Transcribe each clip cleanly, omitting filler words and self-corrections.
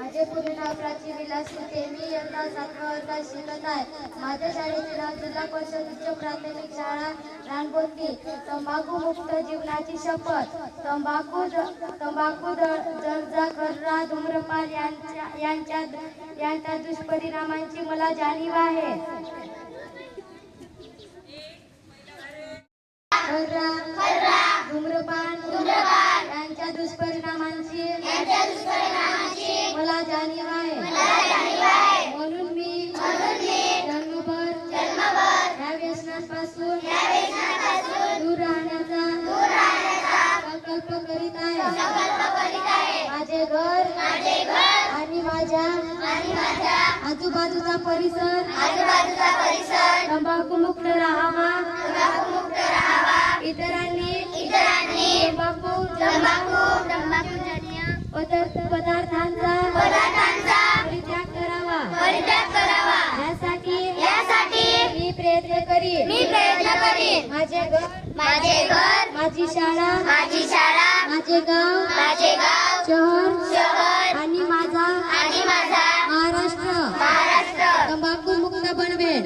माझे पूर्ण नाव प्राची विलास सुते. मी इयत्ता 7व्या वर्गात शिकत आहे. माझ्या शाळेचे नाव जिल्हा परिषद उच्च प्राथमिक शाळा रानबोंदी. तंबाखू मुक्त जीवनाची शपथ. तंबाखू जर्दा खर्रा धूम्रपान यांच्या दुष्परिणामांची मला जाणीव आहे. खर्रा धूम्रपान यांच्या दुष्परिणामांची मला जाणीव आहे. म्हणून मी जन्मभर या व्यसनापासून दूर राहण्याचा संकल्प करीत आहे. माझे घर आणि माझ्या आजूबाजूचा परिसर तंबाखू मुक्त राहावा. इतरांनी तंबाखूजन्य पदार्थांचा परित्याग करावा. यासाठी मी प्रयत्न करीन. माझे घर, माझी शाळा, माझे गाव, शहर आणि माझा महाराष्ट्र तंबाखू मुक्त बनवेल.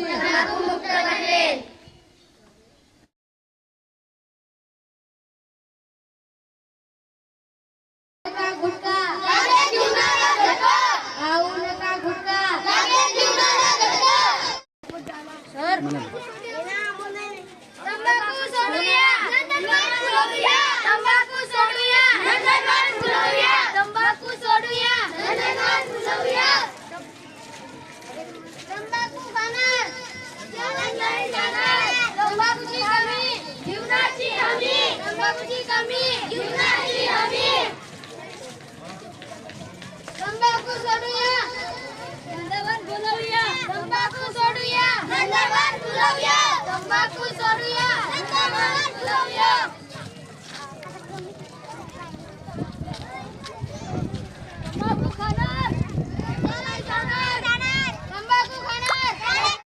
गुटखा खाऊ नका. गुटखा तंबाखू सोडूया. तंबाखू खाणार तंबाखूची कमी जीवनाची हमी. तंबाखू सोडूया. नंदवन बोलवूया. तंबाखू सोडूया. तंबाखू